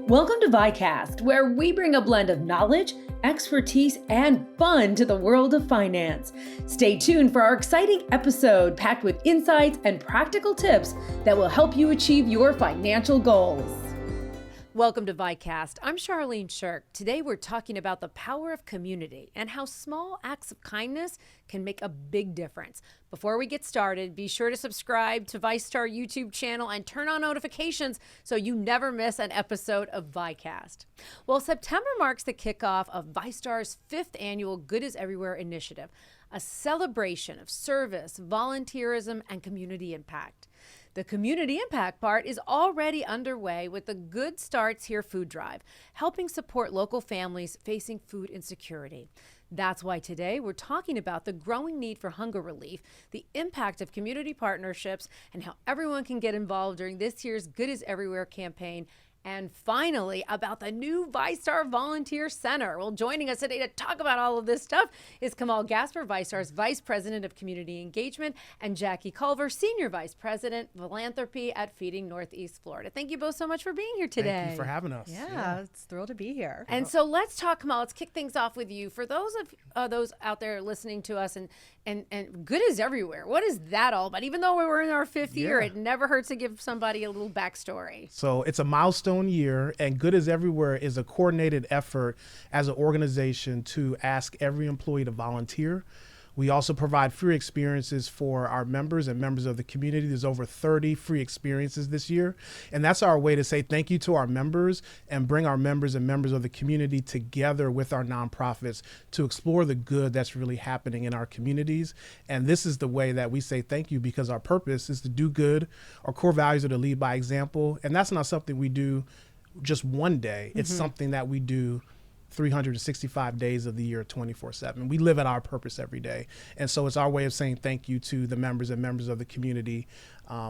Welcome to VyCast, where we bring a blend of knowledge, expertise, and fun to the world of finance. Stay tuned for our exciting episode packed with insights and practical tips that will help you achieve your financial goals. Welcome to VyCast. I'm Charlene Shirk. Today we're talking about the power of community and how small acts of kindness can make a big difference. Before we get started, be sure to subscribe to VyStar YouTube channel and turn on notifications so you never miss an episode of VyCast. Well, September marks the kickoff of VyStar's 5th annual Good is Everywhere initiative, a celebration of service, volunteerism, and community impact. The community impact part is already underway with the Good Starts Here food drive, helping support local families facing food insecurity. That's why today we're talking about the growing need for hunger relief, the impact of community partnerships, and how everyone can get involved during this year's Good is Everywhere campaign. And finally, about the new VyStar Volunteer Center. Well, joining us today to talk about all of this stuff is Kamal Gasper, VyStar's Vice President of Community Engagement, and Jackie Culver, Senior Vice President, Philanthropy at Feeding Northeast Florida. Thank you both so much for being here today. Thank you for having us. Yeah, it's thrilled to be here. And so let's talk, Kamal. Let's kick things off with you. For those of those out there listening to us, and Good is Everywhere. What is that all about? Even though we were in our 5th year, it never hurts to give somebody a little backstory. So it's a milestone year, and Good is Everywhere is a coordinated effort as an organization to ask every employee to volunteer. We also provide free experiences for our members and members of the community. There's over 30 free experiences this year. And that's our way to say thank you to our members and bring our members and members of the community together with our nonprofits to explore the good that's really happening in our communities. And this is the way that we say thank you, because our purpose is to do good. Our core values are to lead by example. And that's not something we do just one day. It's something that we do 365 days of the year, 24/7. We live at our purpose every day. And so it's our way of saying thank you to the members and members of the community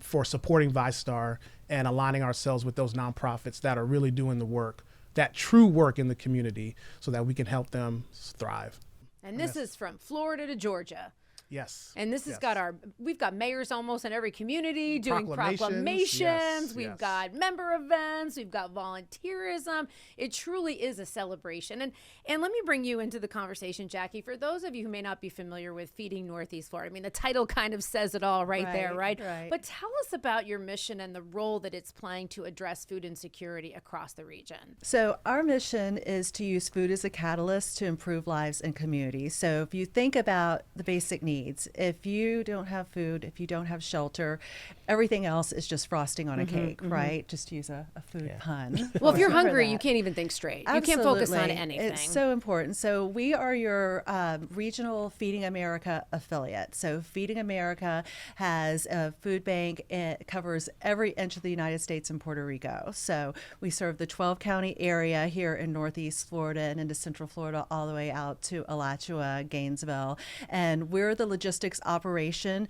for supporting VyStar and aligning ourselves with those nonprofits that are really doing the work, that true work in the community, so that we can help them thrive. And this is from Florida to Georgia. Yes. And this has got we've got mayors almost in every community doing proclamations. Yes, we've got member events. We've got volunteerism. It truly is a celebration. And let me bring you into the conversation, Jackie. For those of you who may not be familiar with Feeding Northeast Florida, I mean, the title kind of says it all right there, right? But tell us about your mission and the role that it's playing to address food insecurity across the region. So our mission is to use food as a catalyst to improve lives and communities. So if you think about the basic needs, if you don't have food, if you don't have shelter, everything else is just frosting on a cake, right? Just to use a food pun. Well, if you're hungry, you can't even think straight. Absolutely. You can't focus on anything. It's so important. So we are your regional Feeding America affiliate. So Feeding America has a food bank. It covers every inch of the United States and Puerto Rico. So we serve the 12-county area here in Northeast Florida and into Central Florida all the way out to Alachua, Gainesville. And we're the logistics operation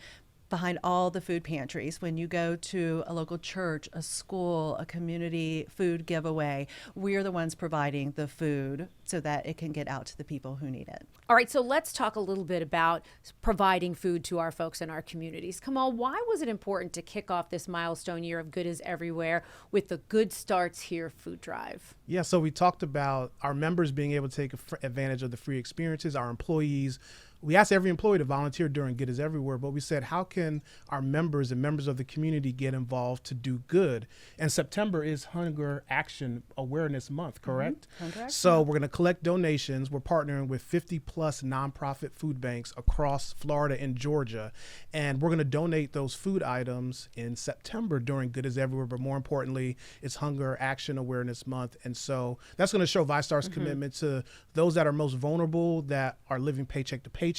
behind all the food pantries. When you go to a local church, a school, a community food giveaway, we're the ones providing the food so that it can get out to the people who need it. All right, so let's talk a little bit about providing food to our folks in our communities. Kamal, why was it important to kick off this milestone year of Good is Everywhere with the Good Starts Here food drive? Yeah, so we talked about our members being able to take advantage of the free experiences, our employees. We asked every employee to volunteer during Good is Everywhere, but we said, how can our members and members of the community get involved to do good? And September is Hunger Action Awareness Month, correct? So we're going to collect donations. We're partnering with 50 plus nonprofit food banks across Florida and Georgia. And we're going to donate those food items in September during Good is Everywhere. But more importantly, it's Hunger Action Awareness Month. And so that's going to show VyStar's commitment to those that are most vulnerable, that are living paycheck to paycheck,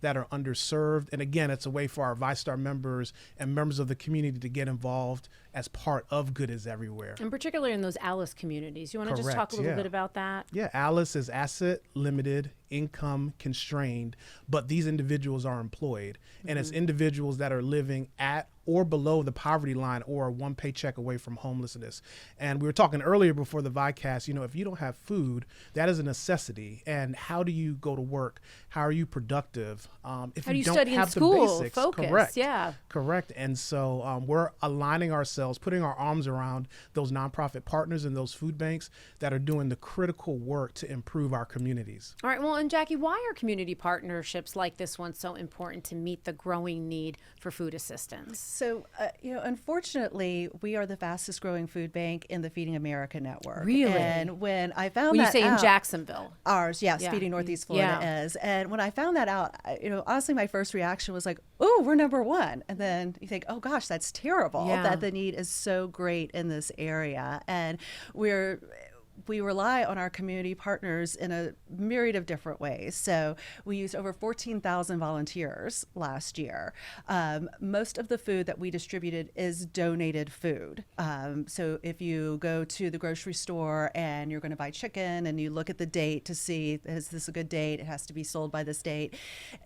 that are underserved. And again, it's a way for our VyStar members and members of the community to get involved as part of Good is Everywhere. And particularly in those ALICE communities. You want to just talk a little bit about that? Yeah, ALICE is asset limited, income constrained, but these individuals are employed. And it's individuals that are living at or below the poverty line or one paycheck away from homelessness. And we were talking earlier before the VyCast, if you don't have food, that is a necessity. And how do you go to work? How are you productive? If How do you don't study in have school? the basics, Focus, correct. yeah. Correct. And so we're aligning ourselves, putting our arms around those nonprofit partners and those food banks that are doing the critical work to improve our communities. All right. Well, and Jackie, why are community partnerships like this one so important to meet the growing need for food assistance? So, unfortunately, we are the fastest growing food bank in the Feeding America network. Really? And when I found When you that say in out, Jacksonville. ours, yes, Yeah. Feeding Northeast Florida Yeah. is. And when I found that out, honestly, my first reaction was like, oh, we're number one. And then you think, oh gosh, that's terrible Yeah. that the need is so great in this area. And we rely on our community partners in a myriad of different ways. So we used over 14,000 volunteers last year. Most of the food that we distributed is donated food. So if you go to the grocery store and you're going to buy chicken and you look at the date to see, is this a good date? It has to be sold by this date.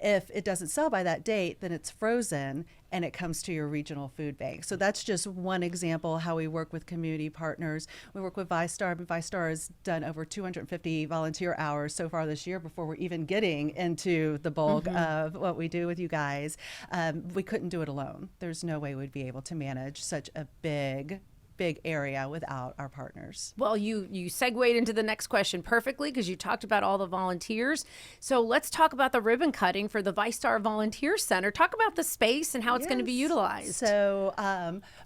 If it doesn't sell by that date, then it's frozen and it comes to your regional food bank. So that's just one example how we work with community partners. We work with VyStar, but VyStar has done over 250 volunteer hours so far this year before we're even getting into the bulk of what we do with you guys. We couldn't do it alone. There's no way we'd be able to manage such a big area without our partners. Well, you segued into the next question perfectly because you talked about all the volunteers. So let's talk about the ribbon cutting for the VyStar Volunteer Center. Talk about the space and how it's going to be utilized. So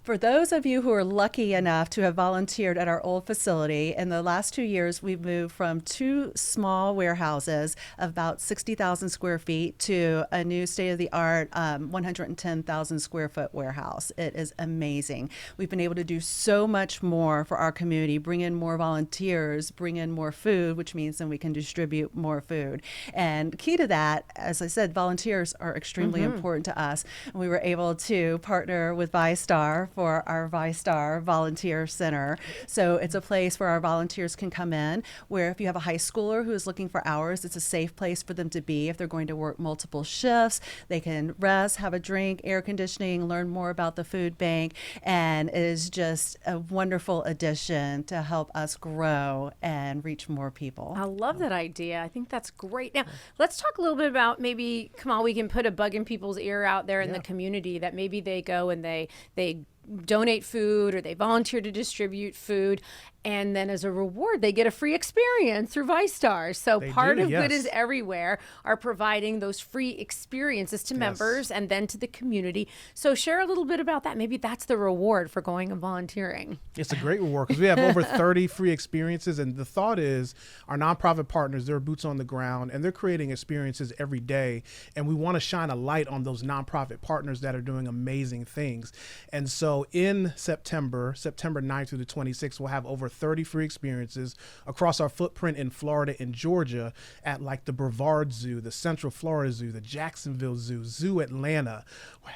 for those of you who are lucky enough to have volunteered at our old facility, in the last 2 years, we've moved from 2 small warehouses of about 60,000 square feet to a new state-of-the-art 110,000 square foot warehouse. It is amazing. We've been able to do so much more for our community, bring in more volunteers, bring in more food, which means then we can distribute more food. And key to that, as I said, volunteers are extremely important to us. And we were able to partner with VyStar for our VyStar Volunteer Center. So it's a place where our volunteers can come in, where if you have a high schooler who is looking for hours, it's a safe place for them to be. If they're going to work multiple shifts, they can rest, have a drink, air conditioning, learn more about the food bank, and it is just a wonderful addition to help us grow and reach more people. I love that idea. I think that's great. Now, let's talk a little bit about maybe, Kamal, we can put a bug in people's ear out there in the community that maybe they go and they donate food or they volunteer to distribute food. And then as a reward, they get a free experience through VyStar. So part of Good is Everywhere are providing those free experiences to members and then to the community. So share a little bit about that. Maybe that's the reward for going and volunteering. It's a great reward because we have over 30 free experiences. And the thought is our nonprofit partners, they're boots on the ground and they're creating experiences every day. And we want to shine a light on those nonprofit partners that are doing amazing things. And so in September 9th through the 26th, we'll have over 30 free experiences across our footprint in Florida and Georgia at like the Brevard Zoo, the Central Florida Zoo, the Jacksonville Zoo, Zoo Atlanta,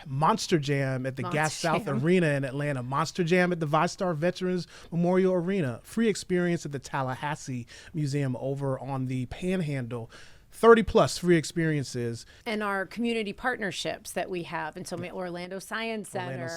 Monster Jam at the Gas South Arena in Atlanta, Monster Jam at the VyStar Veterans Memorial Arena, free experience at the Tallahassee Museum over on the Panhandle. 30 plus free experiences. And our community partnerships that we have. And so Orlando Science Center.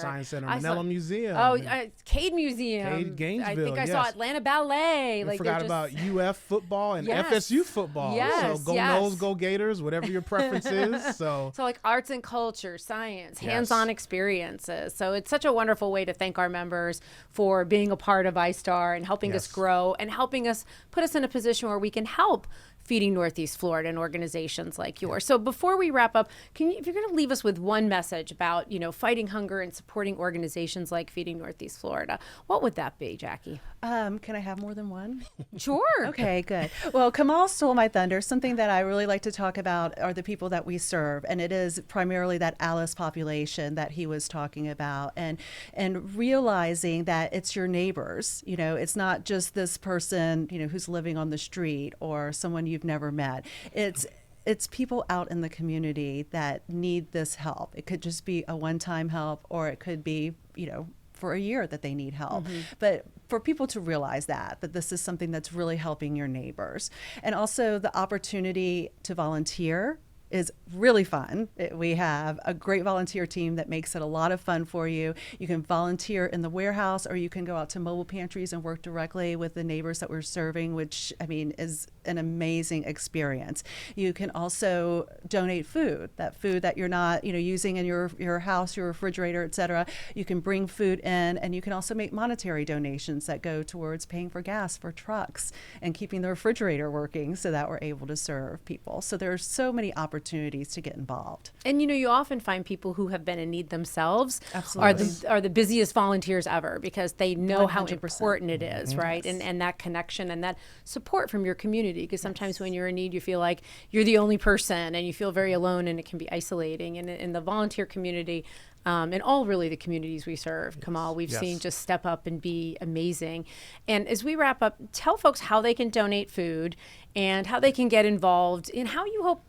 Manila Museum. Cade Museum. Cade, Gainesville, I think I saw Atlanta Ballet. I forgot about UF football and FSU football. Yes, so go Noles, go Gators, whatever your preference is. So like arts and culture, science, hands-on experiences. So it's such a wonderful way to thank our members for being a part of VyStar and helping us grow and helping us put us in a position where we can help Feeding Northeast Florida and organizations like yours. So before we wrap up, if you're going to leave us with one message about, fighting hunger and supporting organizations like Feeding Northeast Florida, what would that be, Jackie? Can I have more than one? Sure. Okay, good. Well, Kamal stole my thunder. Something that I really like to talk about are the people that we serve, and it is primarily that Alice population that he was talking about, and realizing that it's your neighbors. It's not just this person, who's living on the street or someone you've never met. It's people out in the community that need this help. It could just be a one-time help, or it could be, for a year that they need help. But for people to realize that this is something that's really helping your neighbors. And also the opportunity to volunteer is really fun. We have a great volunteer team that makes it a lot of fun for you. You can volunteer in the warehouse, or you can go out to mobile pantries and work directly with the neighbors that we're serving, which is an amazing experience. You can also donate food that you're not using in your house, your refrigerator, etc. You can bring food in, and you can also make monetary donations that go towards paying for gas for trucks and keeping the refrigerator working so that we're able to serve people. So there's so many opportunities to get involved. And you often find people who have been in need themselves Absolutely. are the busiest volunteers ever, because they know how 100%. important it is, right? Yes. And that connection and that support from your community, because sometimes when you're in need, you feel like you're the only person and you feel very alone, and it can be isolating. And in the volunteer community, and all really the communities we serve, Kamal, we've seen just step up and be amazing. And as we wrap up, tell folks how they can donate food and how they can get involved, and how you hope,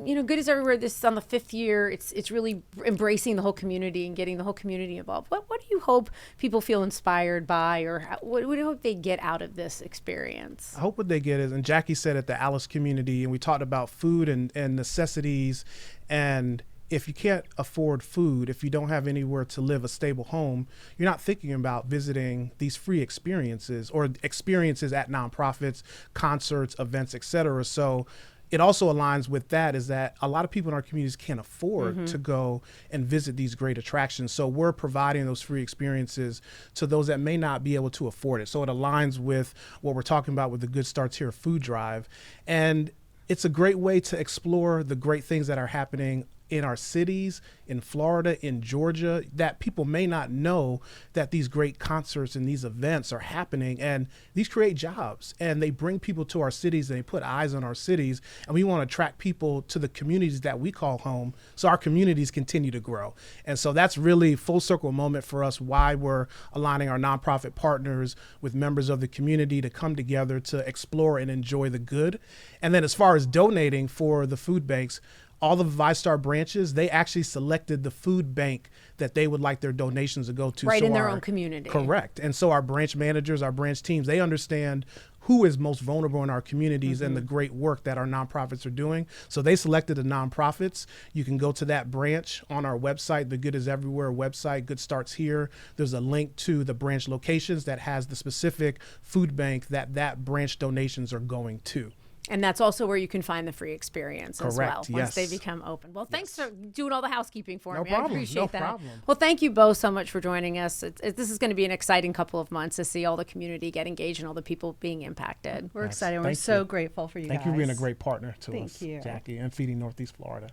Good is Everywhere, this is on the 5th year. It's really embracing the whole community and getting the whole community involved. What do you hope people feel inspired by, or what do you hope they get out of this experience? I hope what they get is, and Jackie said at the Alice community, and we talked about food and necessities, and if you can't afford food, if you don't have anywhere to live, a stable home, you're not thinking about visiting these free experiences or experiences at nonprofits, concerts, events, etc. So it also aligns with that, is that a lot of people in our communities can't afford to go and visit these great attractions. So we're providing those free experiences to those that may not be able to afford it. So it aligns with what we're talking about with the Good Starts Here food drive. And it's a great way to explore the great things that are happening in our cities, in Florida, in Georgia, that people may not know that these great concerts and these events are happening, and these create jobs, and they bring people to our cities, and they put eyes on our cities, and we want to attract people to the communities that we call home, so our communities continue to grow. And so that's really full circle moment for us, why we're aligning our nonprofit partners with members of the community to come together to explore and enjoy the good. And then as far as donating for the food banks, all the VyStar branches, they actually selected the food bank that they would like their donations to go to. Right, so in their own community. Correct. And so our branch managers, our branch teams, they understand who is most vulnerable in our communities and the great work that our nonprofits are doing. So they selected the nonprofits. You can go to that branch on our website, the Good is Everywhere website, Good Starts Here. There's a link to the branch locations that has the specific food bank that branch donations are going to. And that's also where you can find the free experience as well, Correct, once they yes. become open. Well, thanks for doing all the housekeeping for No me. problem, I appreciate no that. problem. Well, thank you both so much for joining us. This is going to be an exciting couple of months to see all the community get engaged and all the people being impacted. We're Yes, excited. We're thank so you. grateful for you Thank guys. you for being a great partner to Thank us, you. Jackie, and Feeding Northeast Florida.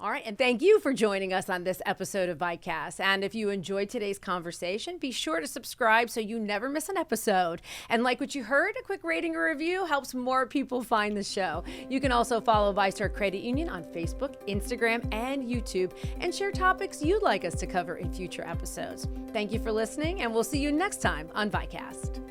All right, and thank you for joining us on this episode of VyCast. And if you enjoyed today's conversation, be sure to subscribe so you never miss an episode. And like what you heard, a quick rating or review helps more people find the show. You can also follow VyStar Credit Union on Facebook, Instagram, and YouTube, and share topics you'd like us to cover in future episodes. Thank you for listening, and we'll see you next time on VyCast.